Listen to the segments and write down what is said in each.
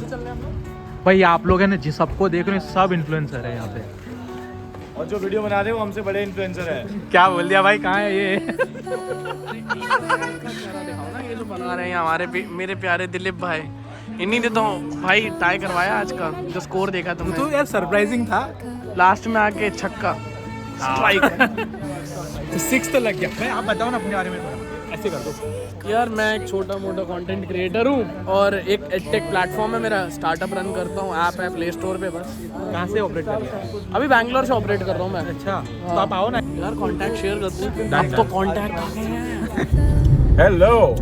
से चल रहे हैं हम लोग। भाई आप लोग हैं ना जिस सबको देख रहे हो सब इन्फ्लुएंसर है यहाँ पे, और जो वीडियो बना रहे हैं वो हमसे बड़े इन्फ्लुएंसर है। क्या बोल दिया भाई, कहाँ है ये? दिखाओ ना, ये जो बना रहे हैं हमारे मेरे प्यारे दिलीप भाई, इन्हीं ने तो भाई टाई करवाया आज का जो स्कोर देखा तुमने। तो यार सरप्राइजिंग था, लास्ट में आके छक्का स्ट्राइक। तो 6 तो लग गया। भाई आप बताओ ना अपने बारे में, ऐसे कर दो। यार मैं एक छोटा मोटा कंटेंट क्रिएटर हूँ और एक एडटेक प्लेटफॉर्म है मेरा, स्टार्टअप रन करता हूँ, ऐप है प्ले स्टोर पे। बस कहाँ से ऑपरेट कर रहे हैं? अभी बैंगलोर से ऑपरेट कर रहा हूँ मैं। अच्छा तो आप आओ ना यार कांटेक्ट शेयर करते हैं, अब तो कांटेक्ट आ गए हैं। हेलो।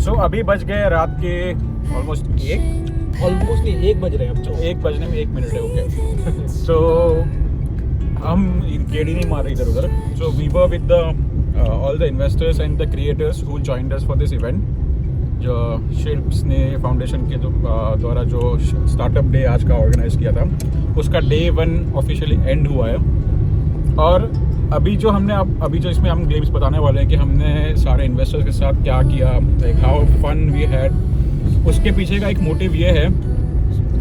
सो अभी बज गए रात के ऑलमोस्ट नहीं 1 बज रहे हैं अब तो। 1 बजने में 1 मिनट है। ओके। सो हम गेड़ी नहीं मार रहे इधर उधर। So we were with the all the investors and the creators who joined us for this event. जो शिल्प्स ने फाउंडेशन के जो द्वारा जो स्टार्टअप डे आज का ऑर्गेनाइज किया था, उसका डे 1 ऑफिशियली एंड हुआ है। और अभी जो हमने अभी जो इसमें हम गेम्स बताने वाले हैं कि हमने सारे इन्वेस्टर्स के साथ क्या किया, like how fun we had, उसके पीछे का एक मोटिव ये है,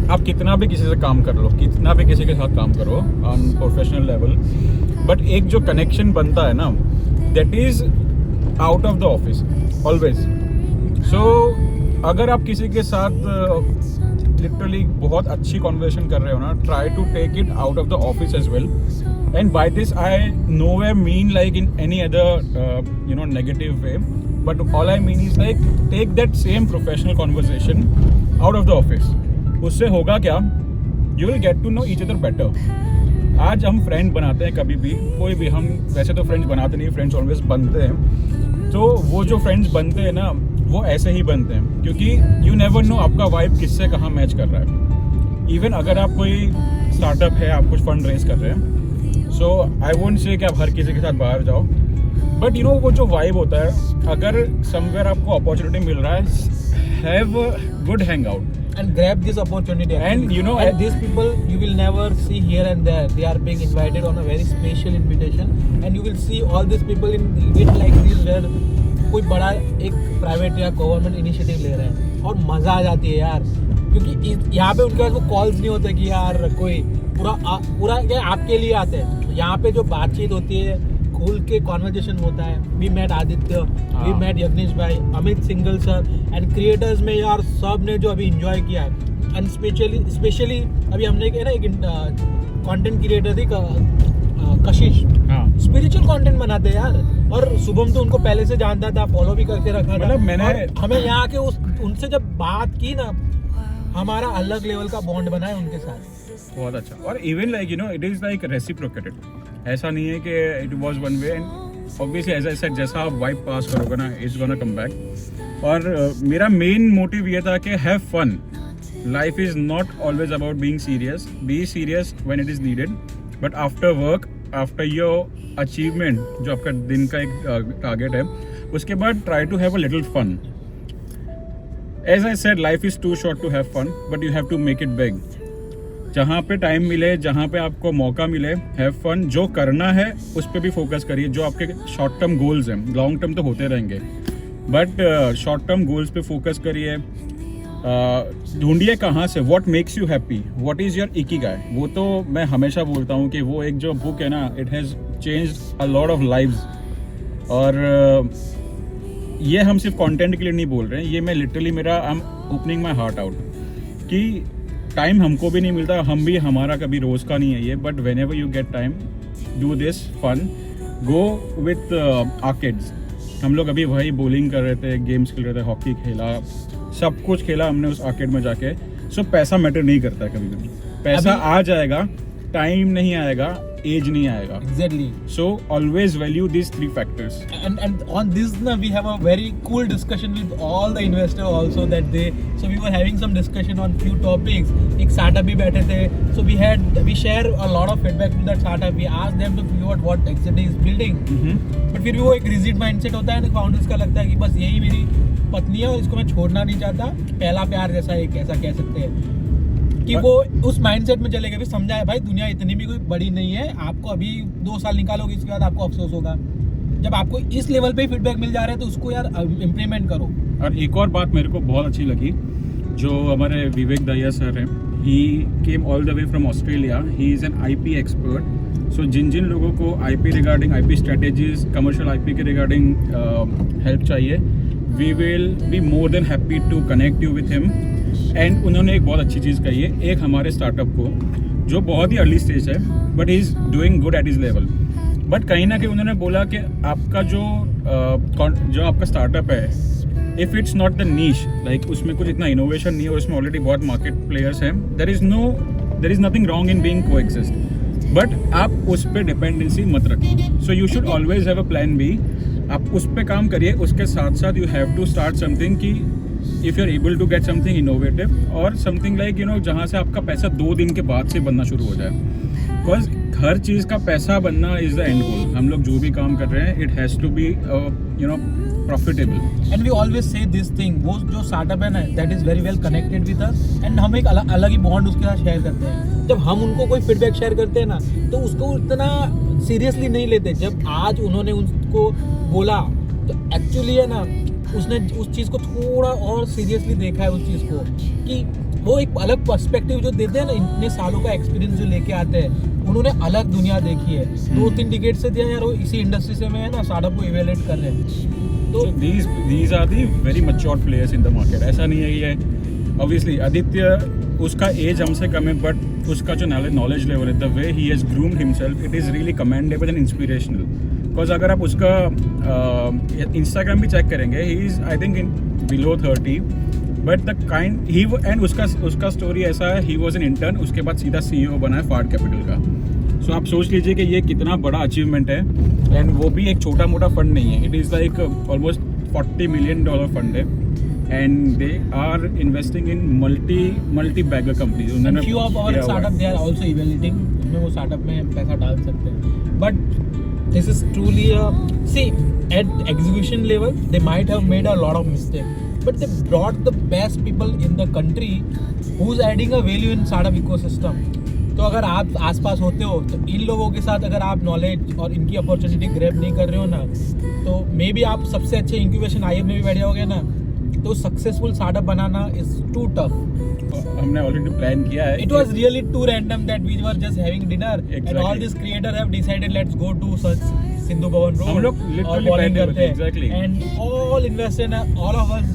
आप कितना भी किसी से काम कर लो, कितना भी किसी के साथ काम करो ऑन प्रोफेशनल लेवल, बट एक जो कनेक्शन बनता है ना, that is out of the office always. So अगर आप किसी के साथ लिटरली बहुत अच्छी कॉन्वर्सेशन कर रहे हो ना, try to take it out of the office as well. And by this, I nowhere mean like in any other, negative way. But all I mean is like take that same professional conversation out of the office. उससे होगा क्या? You will get to know each other better. आज हम friend बनाते हैं कभी भी, कोई भी, हम वैसे तो फ्रेंड्स बनाते नहीं, फ्रेंड्स ऑलवेज बनते हैं। तो वो जो फ्रेंड्स बनते हैं ना, वो ऐसे ही बनते हैं, क्योंकि you never know आपका वाइब किससे कहाँ मैच कर रहा है। इवन अगर आप कोई स्टार्टअप है, आप कुछ फंड रेज कर रहे हैं, सो आई वोंट से कि आप हर किसी के साथ बाहर जाओ, बट वो जो वाइब होता है, अगर समवेयर आपको अपॉर्चुनिटी मिल रहा है, have good hang out and grab this opportunity. And and these people you will never see here and there. They are being invited on a very special invitation, and you will see all these people in event like this where कोई बड़ा एक private या government initiative ले रहे हैं, और मज़ा आ जाती है यार, क्योंकि यहाँ पे उनके पास वो कॉल्स नहीं होते कि यार कोई पूरा क्या आपके लिए आते हैं। यहाँ पे जो बातचीत होती है, खुल के कॉन्वर्जेशन होता है। We met Aditya, we met Yagnesh भाई, Amit Singhal sir, and creators में यार सब ने जो अभी इंजॉय किया है। एंड स्पेशली अभी हमने एक कंटेंट क्रिएटर थी कशिश, स्पिरिचुअल कंटेंट बनाते हैं यार, और शुभम तो उनको पहले से जानता था, फॉलो भी करके रखा था। मतलब मैंने हमें यहाँ के उनसे जब बात की ना, हमारा अलग लेवल का बॉन्ड बना है उनके साथ। बहुत अच्छा। और even like it is like reciprocated. ऐसा नहीं है कि it was one way, and obviously as I said, जैसा आप वाइब पास करोगे ना, इट्स गोना कम बैक। और मेरा मेन मोटिव ये था कि have fun. Life is not always about being serious, be serious when it is needed, but after work, after your achievement, जो आपका दिन का एक टारगेट है, उसके बाद try to have a little fun. As I said, life is too short to have fun, but you have to make it big. जहाँ पे टाइम मिले, जहाँ पे आपको मौका मिले, हैव फन। जो करना है उस पर भी फोकस करिए। जो आपके शॉर्ट टर्म गोल्स हैं, लॉन्ग टर्म तो होते रहेंगे, बट शॉर्ट टर्म गोल्स पे फोकस करिए। ढूंढिए कहाँ से, what makes you happy, what is your Ikigai. वो तो मैं हमेशा बोलता हूँ कि वो एक जो बुक है ना, it has changed a lot of lives. और ये हम सिर्फ कंटेंट के लिए नहीं बोल रहे हैं, ये मैं literally I am opening my heart out कि टाइम हमको भी नहीं मिलता, हम भी, हमारा कभी रोज़ का नहीं है ये, but whenever you get time, do this fun, go with arcades. हम लोग अभी वही बॉलिंग कर रहे थे, गेम्स खेल रहे थे, हॉकी खेला, सब कुछ खेला हमने उस आर्केड में जाके। सो पैसा मैटर नहीं करता है कभी कभी, पैसा आ जाएगा, टाइम नहीं आएगा, एज नहीं आएगा। Exactly. So always value these 3 factors. And on this we have a very cool discussion with all the investors also that they. So we were having some discussion on few topics. एक startup भी बैठे थे. So we share a lot of feedback to that startup. We asked them to figure out what exactly is building. But फिर भी वो एक rigid mindset होता है, founders का लगता है कि बस यही मेरी पत्नी है और इसको मैं छोड़ना नहीं चाहता, पहला प्यार जैसा एक ऐसा कह सकते हैं कि वो उस माइंडसेट में चले गए। भी समझा है भाई, दुनिया इतनी भी कोई बड़ी नहीं है, आपको अभी 2 साल निकालोगे, इसके बाद आपको अफसोस होगा। जब आपको इस लेवल पे फीडबैक मिल जा रहा है तो उसको यार इम्प्लीमेंट करो। और एक और बात मेरे को बहुत अच्छी लगी जो हमारे विवेक दहिया सर हैं, he came all the way from Australia. He is an IP expert. So जिन जिन लोगों को IP regarding IP strategies, commercial IP के रिगार्डिंग हेल्प चाहिए, we will be more than happy to connect you with him. And उन्होंने एक बहुत अच्छी चीज़ कही है, एक हमारे स्टार्टअप को जो बहुत ही अर्ली स्टेज है but he is doing good at his level. But कहीं ना कहीं उन्होंने बोला कि आपका जो आपका स्टार्टअप है, if it's not the niche, like उसमें कुछ इतना इनोवेशन नहीं है और उसमें ऑलरेडी बहुत मार्केट प्लेयर्स हैं, there is nothing wrong in being coexist. But आप उस पर डिपेंडेंसी मत रखिए. So you should always have a plan B. आप उस पर काम करिए, उसके साथ साथ you have to start something कि if you are able to get something innovative और समथिंग लाइक जहाँ से आपका पैसा 2 दिन के बाद से बनना शुरू हो जाए. बिकॉज हर चीज़ का पैसा बनना इज़ द एंड गोल. हम लोग जो भी काम कर रहे हैं, it has to be profitable. And we always say this thing, वो जो स्टार्टअप है ना, that is very well connected with us and हम एक अलग ही बॉन्ड उसके साथ शेयर करते हैं. जब हम उनको कोई फीडबैक शेयर करते हैं ना, तो उसको इतना सीरियसली नहीं लेते. जब आज उन्होंने उनको बोला तो एक्चुअली है ना, उसने उस चीज़ को थोड़ा और सीरियसली देखा है, उस चीज़ को कि वो एक अलग पर्सपेक्टिव जो देते हैं ना, इतने सालों का एक्सपीरियंस जो लेके आते हैं, उन्होंने अलग दुनिया देखी है. 2-3 डिकेड से दिया यार, वो इसी इंडस्ट्री से में है ना, स्टार्टअप को इवेलुएट कर रहे हैं. तो these are the very mature players in the market. ऐसा नहीं है कि ये obviously आदित्य, उसका एज हमसे कम है, बट उसका जो नॉलेज लेवल है, the way he has groomed himself, it is really commendable and inspirational. Because अगर आप उसका इंस्टाग्राम भी चेक करेंगे, he is I think in below 30, but the kind he and उसका स्टोरी ऐसा है, ही वॉज एन इंटर्न, उसके बाद सीधा CEO बना है फार्ड कैपिटल का. सो आप सोच लीजिए कि ये कितना बड़ा अचीवमेंट है. एंड वो भी एक छोटा मोटा फंड नहीं है, it is like almost $40 million fund है. And they are investing in multi bagger companies. उन्होंने few of our startup they are also evaluating, उसमें वो स्टार्टअप में पैसा डाल सकते हैं. But this is truly see at execution level they might have made a lot of mistake, but they brought the best people in the country who is adding a value in startup ecosystem. तो अगर आप आसपास होते हो, तो इन लोगों के साथ अगर आप नॉलेज और इनकी अपॉर्चुनिटी ग्रैब नहीं कर रहे हो ना, तो मे बी आप सबसे अच्छे इंक्यूबेशन IM में भी बैठ जाओगे ना, तो सक्सेसफुल स्टार्टअप बनाना इज टू टफ. हमने ऑलरेडी प्लान किया है. It was really too random that we were just having dinner and all these creators have decided let's go to such Sindhu Bhavan Road. हम लोग literally plan करते हैं, exactly. And all investors, all of us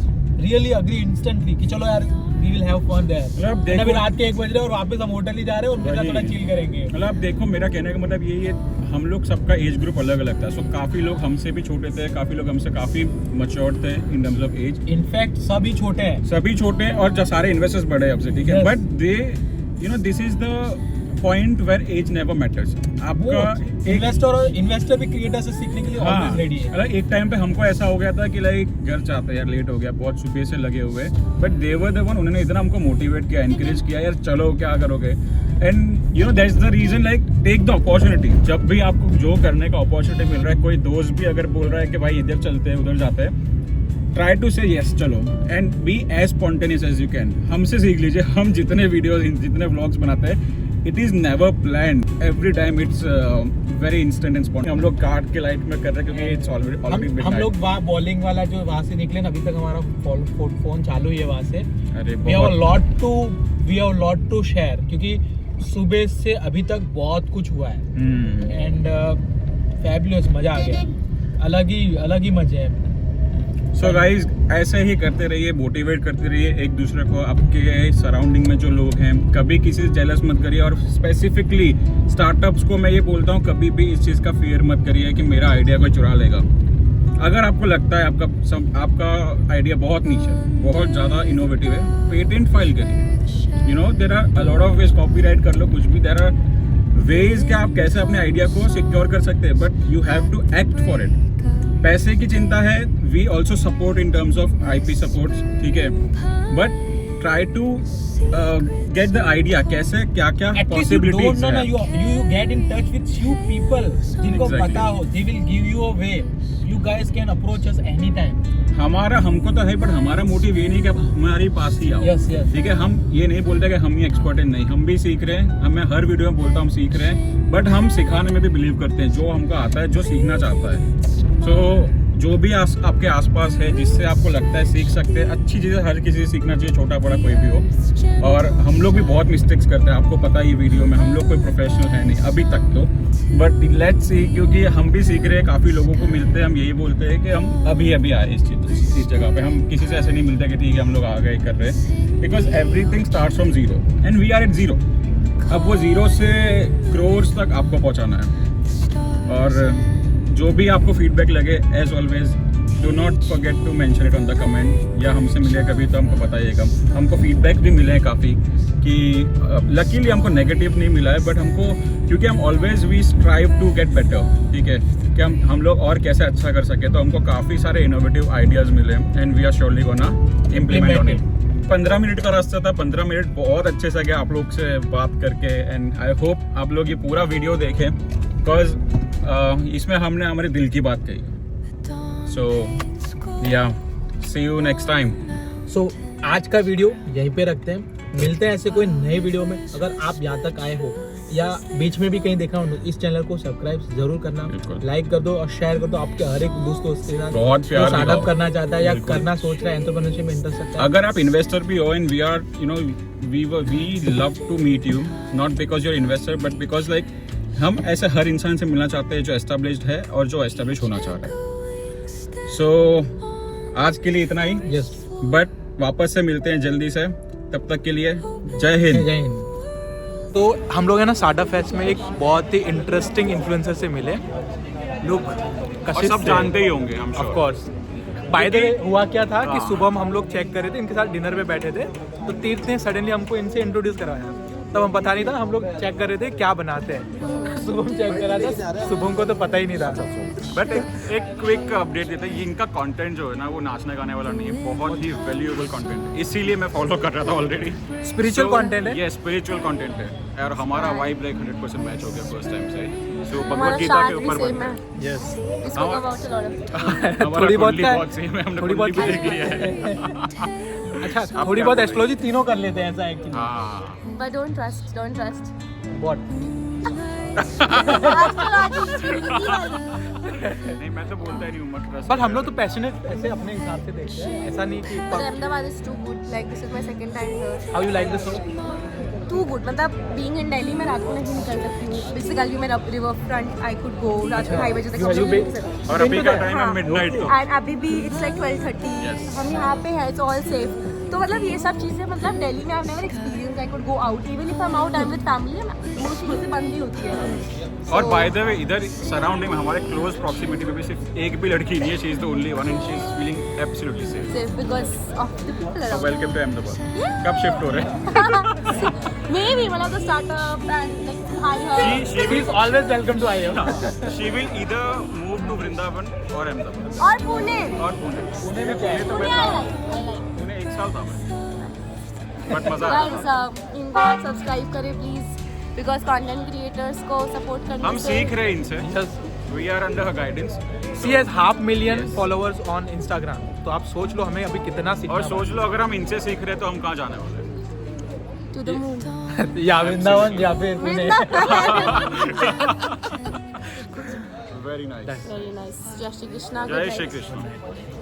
really agree instantly कि चलो यार we will have fun there. मतलब अभी रात के 1 बज रहे हैं और वापस हम होटल ही जा रहे हैं, उनके साथ थोड़ा चिल करेंगे. मतलब आप देखो, मेरा कहने का मतलब यही है, हम लोग सबका एज ग्रुप अलग अलग था. सो काफ़ी लोग हमसे भी छोटे थे, काफ़ी लोग हमसे काफ़ी मैच्योर थे in terms of age. In fact सभी छोटे हैं और जो सारे इन्वेस्टर्स बड़े हैं हमसे, ठीक है. Yes. But they this is the point where age never matters. आपका इन्वेस्टर भी क्रिएटर से सीखने के लिए ऑलवेज रेडी है. मतलब एक टाइम पे हमको ऐसा हो गया था कि लाइक घर चाहते यार, लेट हो गया, बहुत सुबह से लगे हुए, बट देवर देवन उन्होंने इतना हमको मोटिवेट किया, एनकरेज किया, यार चलो क्या करोगे. And that's the reason, like take the opportunity. जब भी आपको जो करने का अपॉर्चुनिटी मिल रहा है, कोई दोस्त भी अगर बोल रहा है कि भाई इधर चलते हैं उधर जाते हैं, ट्राई टू से येस चलो and be as spontaneous as you can. हमसे सीख लीजिए. हम जितने वीडियोज, जितने व्लॉग्स बनाते हैं, it is never plan. Every time it's very instant and spontaneous. हम लोग कार्ड के लाइट में कर रहे हैं क्योंकि इट्स ऑलरेडी हम लोग वहाँ बॉलिंग वाला जो वहाँ से निकले ना, अभी तक हमारा फोन चालू ही है वहाँ से. अरे we have lot to share, क्योंकि सुबह से अभी तक बहुत कुछ हुआ है. एंड फैबुलस, मजा आ गया. अलग ही मजे हैं. सो गाइज, ऐसे ही करते रहिए, मोटिवेट करते रहिए एक दूसरे को. आपके सराउंडिंग में जो लोग हैं, कभी किसी से जेलस मत करिए. और स्पेसिफिकली स्टार्टअप्स को मैं ये बोलता हूँ, कभी भी इस चीज़ का फियर मत करिए कि मेरा आइडिया कोई चुरा लेगा. अगर आपको लगता है आपका आइडिया बहुत नीच है, बहुत ज़्यादा इनोवेटिव है, पेटेंट फाइल करिए. There are a lot of ways, copyright कर लो, कुछ भी. देयर आर वेज कि आप कैसे अपने आइडिया को सिक्योर कर सकते हैं, but you have to act for it. पैसे की चिंता है, we also support in terms of IP supports, ठीक है, but try to get the idea कैसे क्या पॉसिबिलिटीज है. You get in touch with few people जिनको पता हो, they will give you a way. You guys can approach us anytime. हमको तो है, बट हमारा मोटिव ये नहीं कि हमारे पास ही आओ. Yes. ठीक है, हम ये नहीं बोलते कि हम ही एक्सपर्ट हैं, नहीं, हम भी सीख रहे हैं. मैं हर वीडियो में बोलता हूँ हम सीख रहे हैं, बट हम सिखाने में भी बिलीव करते हैं. जो हमको आता है, जो सीखना चाहता है, सो जो भी आपके आसपास है जिससे आपको लगता है सीख सकते हैं, अच्छी चीज़ें हर किसी से सीखना चाहिए, छोटा बड़ा कोई भी हो। और हम लोग भी बहुत मिस्टेक्स करते हैं, आपको पता ही वीडियो में, हम लोग कोई प्रोफेशनल है नहीं अभी तक तो, बट लेट्स सी, क्योंकि हम भी सीख रहे हैं, काफ़ी लोगों को मिलते हैं, हम यही बोलते हैं कि हम अभी आए इस जगह पे, हम किसी से ऐसे नहीं मिलते कि ठीक है हम लोग आ गए कर रहे हैं, because everything starts from zero and we are at zero. अब वो जीरो से क्रोर्स तक आपको पहुंचाना है। और जो भी आपको फीडबैक लगे, as always do not forget to mention it on the comment, या हमसे मिले कभी तो हमको बताइएगा। हमको फीडबैक भी मिले हैं काफ़ी कि लकीली हमको नेगेटिव नहीं मिला है, बट हमको, क्योंकि हम always we strive to get better, ठीक है, कि हम लोग और कैसे अच्छा कर सके, तो हमको काफ़ी सारे इनोवेटिव आइडियाज़ मिले and we are surely gonna implement on it. 15 minute का रास्ता था, 15 मिनट बहुत अच्छे से गया आप लोग से बात करके, एंड आई होप आप लोग ये पूरा वीडियो देखें, बिकॉज इसमें हमने हमारे दिल की बात कही। सो या सी यू नेक्स्ट टाइम। सो आज का वीडियो यहीं पे रखते हैं, मिलते हैं ऐसे कोई नए वीडियो में। अगर आप यहाँ तक आए हो या बीच में भी कहीं देखा हो, इस चैनल को सब्सक्राइब जरूर करना, लाइक कर दो और शेयर कर दो आपके हर एक दोस्त के साथ बहुत प्यार स्टार्टअप करना चाहता है या करना सोच रहा है, एंटरप्रेन्योरशिप में इंटरेस्ट रखता है। अगर आप इन्वेस्टर भी हो, and we are we love to meet you, not because your investor but because like हम ऐसे हर इंसान से मिलना चाहते हैं जो एस्टेब्लिश्ड है और जो एस्टेब्लिश होना चाह रहा है। सो आज के लिए इतना ही, यस, बट वापस से मिलते हैं जल्दी से, तब तक के लिए जय हिंद। जय हिंद। तो हम लोग है ना स्टार्टअप फेस्ट में एक बहुत ही इंटरेस्टिंग इन्फ्लुएंसर से मिले, लोग और सब जानते ही होंगे हम of course. By the way हुआ क्या था कि सुबह हम लोग चेक कर रहे थे, इनके साथ डिनर पे बैठे थे, तो तीर्थ ने सडनली हमको इनसे इंट्रोड्यूस करवाया। तब हम पता नहीं था, हम लोग चेक कर रहे थे क्या बनाते हैं, शुभम चेक कर रहा था, शुभम को तो पता ही नहीं था। बट एक क्विक अपडेट देता है, ये इनका कंटेंट जो है ना वो नाचने गाने वाला नहीं है, बहुत ही वैल्यूएबल कंटेंट है, इसीलिए मैं फॉलो कर रहा था ऑलरेडी। स्पिरिचुअल कंटेंट है, ये स्पिरिचुअल कंटेंट है, और हमारा वाइब लाइक 100% मैच हो गया फर्स्ट टाइम से। सो भगवद गीता के ऊपर बनता है। यस, थोड़ी बहुत का बहुत सेम है, हमने थोड़ी बहुत कुंडली भी देख लिया है। अच्छा, थोड़ी बहुत एस्ट्रोलॉजी तीनों कर लेते हैं, ऐसा है कि हाँ, But don't trust. व्हाट? नहीं मैं तो बोलता ही नहीं हूँ मत trust पर हम लोग तो पैशनेट ऐसे अपने हिसाब से देखते हैं, ऐसा नहीं कि But Ahmedabad is too good. Like this is my second time here. How you like this show? Too good. मतलब being in Delhi मैं रात को नहीं निकल सकती हूँ. Basically मैं river front I could go रात को 2:30 बजे तक हम लोग निकल सकते हैं. और अभी का टाइम है हाँ. मिडनाइट तो And अभी भी it's like 12:30. Yes. हम यहाँ पे हैं, it's all safe. तो मतलब ये सब चीज़ें मतलब दिल्ली में I've never experienced. I could go out. Even if I'm out, I'm with family. वो चीज़ें बंद नहीं होती है. और बाय द वे इधर सराउंडिंग में हमारे क्लोज प्रॉक्सिमिटी में भी सिर्फ एक भी लड़की नहीं है, she is the only one and she is feeling absolutely safe. Safe because of the people around. Welcome to Ahmedabad. कब शिफ्ट हो रहे हैं? Maybe one of the startup and like hi her. She He is always welcome to IO. she will either move to Vrindavan और अहमदाबाद और पुणे. और पुणे। पुणे में तो Pune I like. Pune 1 साल था मैं, बट मजा आया। Guys, इनको सब्सक्राइब करें प्लीज बिकॉज कंटेंट क्रिएटर्स को सपोर्ट करने हम से सीख रहे हैं इनसे, Yes. We are under her guidance. She has 500,000 followers on Instagram. तो आप सोच लो हमें अभी कितना सीखना और सोच लो अगर हम इनसे सीख रहे हैं तो हम कहाँ जाने वाले हैं? To the moon. है। या वृंदावन या फिर Pune. Very nice. Very nice. जय श्री कृष्णा. जय श्री कृष्ण।